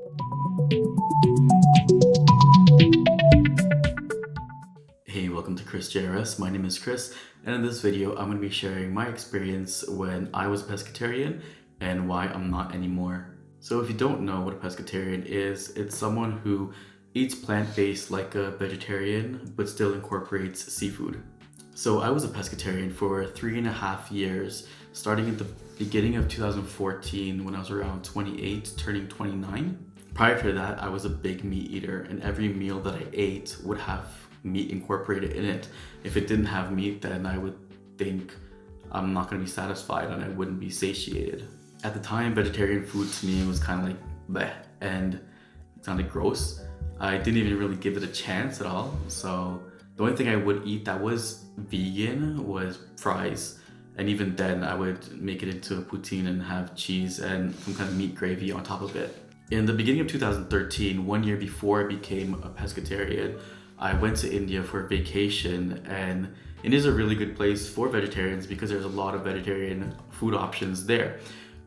Hey, welcome to Chris JRS. My name is Chris, and in this video, I'm going to be sharing my experience when I was a pescatarian and why I'm not anymore. So if you don't know what a pescatarian is, it's someone who eats plant-based like a vegetarian, but still incorporates seafood. So I was a pescatarian for 3.5 years, starting at the beginning of 2014 when I was around 28, turning 29. Prior to that, I was a big meat eater, and every meal that I ate would have meat incorporated in it. If it didn't have meat, then I would think I'm not going to be satisfied and I wouldn't be satiated. At the time, vegetarian food to me was kind of like bleh, and it sounded gross. I didn't even really give it a chance at all. So the only thing I would eat that was vegan was fries. And even then, I would make it into a poutine and have cheese and some kind of meat gravy on top of it. In the beginning of 2013, 1 year before I became a pescatarian, I went to India for a vacation, and India is a really good place for vegetarians because there's a lot of vegetarian food options there.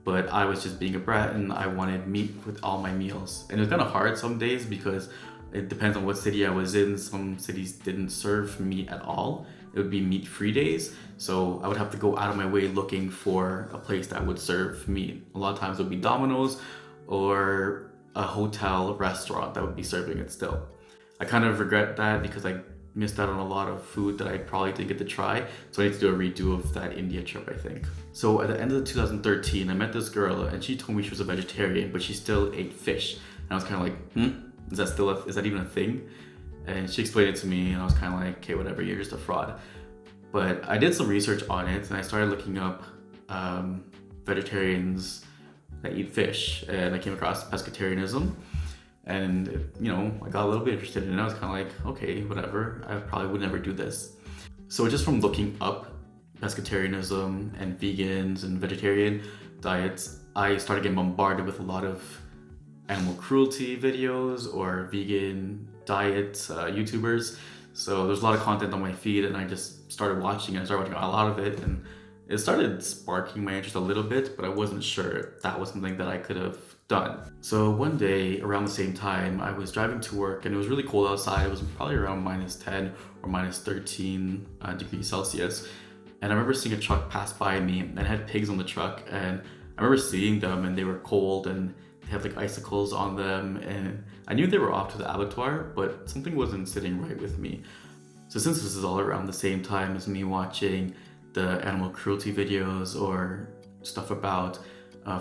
But I was just being a brat and I wanted meat with all my meals. And it was kind of hard some days because it depends on what city I was in. Some cities didn't serve meat at all. It would be meat-free days. So I would have to go out of my way looking for a place that would serve meat. A lot of times it would be Domino's or a hotel restaurant that would be serving it still. I kind of regret that because I missed out on a lot of food that I probably didn't get to try. So I need to do a redo of that India trip, I think. So at the end of 2013, I met this girl and she told me she was a vegetarian, but she still ate fish. And I was kind of like, is that even a thing? And she explained it to me and I was kind of like, okay, whatever, you're just a fraud. But I did some research on it and I started looking up vegetarians that eat fish, and I came across pescatarianism. And I got a little bit interested in it. I was kind of like, okay, whatever. I probably would never do this. So just from looking up pescatarianism and vegans and vegetarian diets, I started getting bombarded with a lot of animal cruelty videos or vegan diet YouTubers. So there's a lot of content on my feed, and I just started watching it. I started watching a lot of it, and it started sparking my interest a little bit, but I wasn't sure if that was something that I could have done. So one day around the same time, I was driving to work and it was really cold outside. It was probably around -10 or -13 degrees Celsius. And I remember seeing a truck pass by me and it had pigs on the truck. And I remember seeing them and they were cold and they had like icicles on them. And I knew they were off to the abattoir, but something wasn't sitting right with me. So since this is all around the same time as me watching the animal cruelty videos or stuff about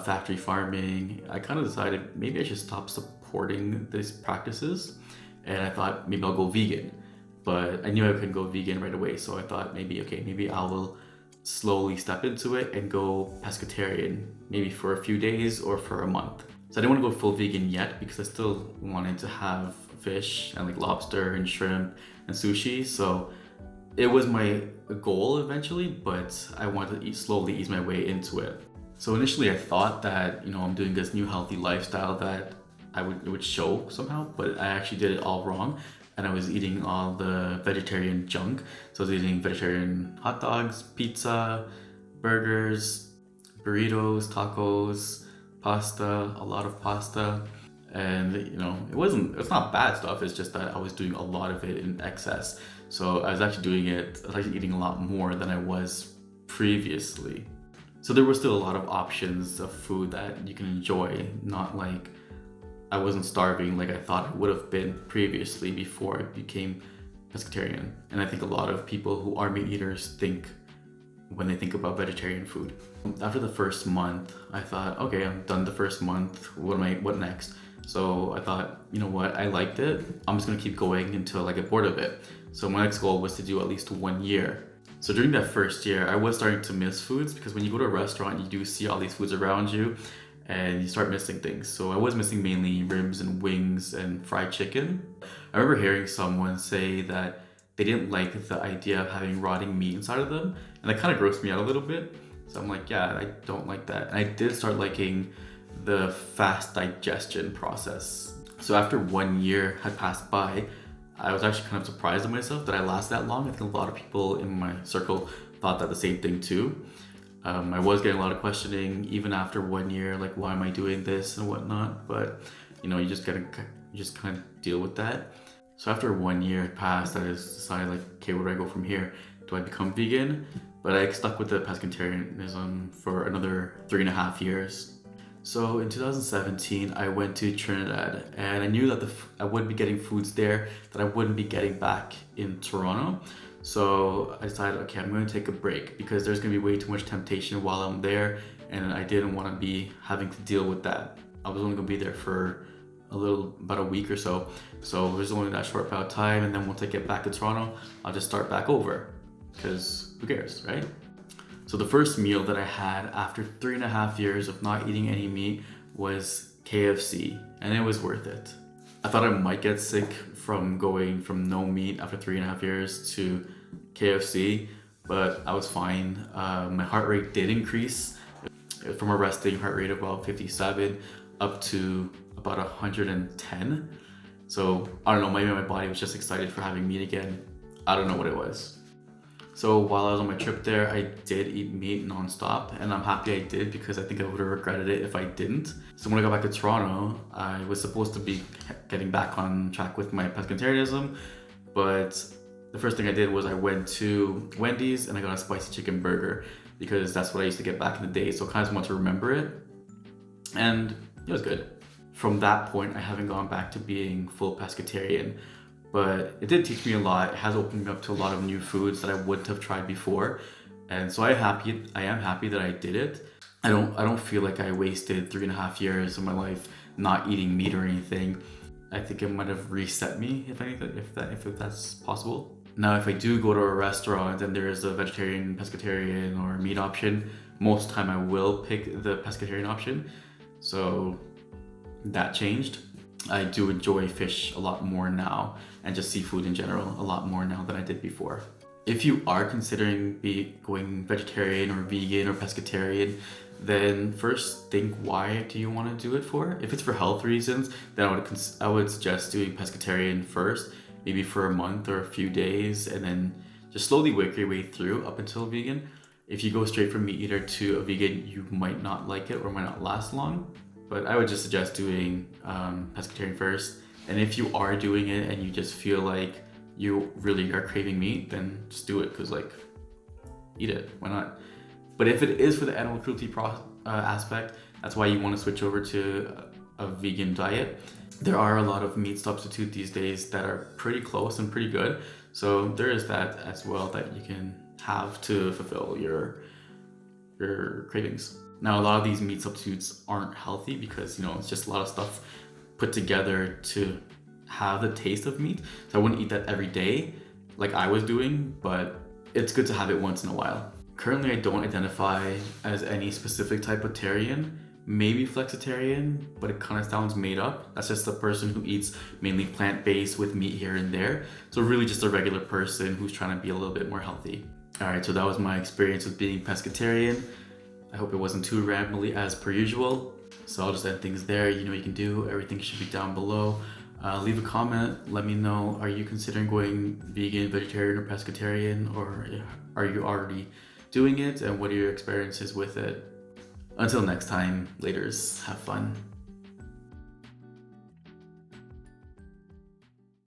factory farming, I kind of decided maybe I should stop supporting these practices, and I thought maybe I'll go vegan. But I knew I couldn't go vegan right away, so I thought maybe I will slowly step into it and go pescatarian, maybe for a few days or for a month. So I didn't want to go full vegan yet because I still wanted to have fish and like lobster and shrimp and sushi. So it was my goal eventually, but I wanted to slowly ease my way into it. So initially I thought that, I'm doing this new healthy lifestyle that it would show somehow, but I actually did it all wrong. And I was eating all the vegetarian junk. So I was eating vegetarian hot dogs, pizza, burgers, burritos, tacos, pasta, a lot of pasta. And it's not bad stuff, it's just that I was doing a lot of it in excess. So I was actually eating a lot more than I was previously. So there were still a lot of options of food that you can enjoy, not like I wasn't starving like I thought I would have been previously before I became pescatarian. And I think a lot of people who are meat eaters think when they think about vegetarian food. After the first month, I thought, okay, I'm done the first month. What next? So I thought, you know what, I liked it. I'm just gonna keep going until I get bored of it. So my next goal was to do at least 1 year. So during that first year, I was starting to miss foods because when you go to a restaurant, you do see all these foods around you and you start missing things. So I was missing mainly ribs and wings and fried chicken. I remember hearing someone say that they didn't like the idea of having rotting meat inside of them, and that kind of grossed me out a little bit. So I'm like, yeah, I don't like that. And I did start liking the fast digestion process. So after 1 year had passed by, I was actually kind of surprised at myself that I lasted that long. I think a lot of people in my circle thought that the same thing too. I was getting a lot of questioning even after 1 year, like why am I doing this and whatnot. But you know, you just kind of deal with that. So after 1 year had passed, I just decided like, okay, where do I go from here? Do I become vegan? But I stuck with the pescatarianism for another 3.5 years. So in 2017, I went to Trinidad, and I knew that I would be getting foods there that I wouldn't be getting back in Toronto. So I decided, okay, I'm going to take a break because there's going to be way too much temptation while I'm there, and I didn't want to be having to deal with that. I was only going to be there for about a week or so. So it was only that short amount of time, and then once I get back to Toronto, I'll just start back over because who cares, right? So the first meal that I had after 3.5 years of not eating any meat was KFC, and it was worth it. I thought I might get sick from going from no meat after 3.5 years to KFC, but I was fine. My heart rate did increase from a resting heart rate of about 57 up to about 110. So I don't know, maybe my body was just excited for having meat again. I don't know what it was. So while I was on my trip there, I did eat meat nonstop, and I'm happy I did because I think I would have regretted it if I didn't. So when I got back to Toronto, I was supposed to be getting back on track with my pescatarianism, but the first thing I did was I went to Wendy's and I got a spicy chicken burger because that's what I used to get back in the day, so I kind of want to remember it, and it was good. From that point, I haven't gone back to being full pescatarian, but it did teach me a lot. It has opened me up to a lot of new foods that I wouldn't have tried before, and so I am happy that I did it. I don't feel like I wasted 3.5 years of my life not eating meat or anything. I think it might have reset me, if anything, if that's possible. Now, if I do go to a restaurant and there is a vegetarian, pescatarian, or meat option, most of the time I will pick the pescatarian option. So that changed. I do enjoy fish a lot more now, and just seafood in general a lot more now than I did before. If you are considering going vegetarian or vegan or pescatarian, then first think, why do you want to do it for? If it's for health reasons, then I would suggest doing pescatarian first, maybe for a month or a few days, and then just slowly work your way through up until vegan. If you go straight from meat eater to a vegan, you might not like it or might not last long. But I would just suggest doing pescatarian first. And if you are doing it and you just feel like you really are craving meat, then just do it, because like, eat it, why not? But if it is for the animal cruelty aspect, that's why you want to switch over to a vegan diet. There are a lot of meat substitute these days that are pretty close and pretty good. So there is that as well that you can have to fulfill your cravings. Now, a lot of these meat substitutes aren't healthy because, you know, it's just a lot of stuff put together to have the taste of meat. So I wouldn't eat that every day like I was doing, but it's good to have it once in a while. Currently, I don't identify as any specific type of tarian, maybe flexitarian, but it kind of sounds made up. That's just a person who eats mainly plant-based with meat here and there. So really just a regular person who's trying to be a little bit more healthy. All right, so that was my experience with being pescatarian. I hope it wasn't too rambly as per usual. So I'll just end things there. You know what you can do. Everything should be down below. Leave a comment. Let me know, are you considering going vegan, vegetarian, or pescatarian? Or are you already doing it? And what are your experiences with it? Until next time, laters. Have fun.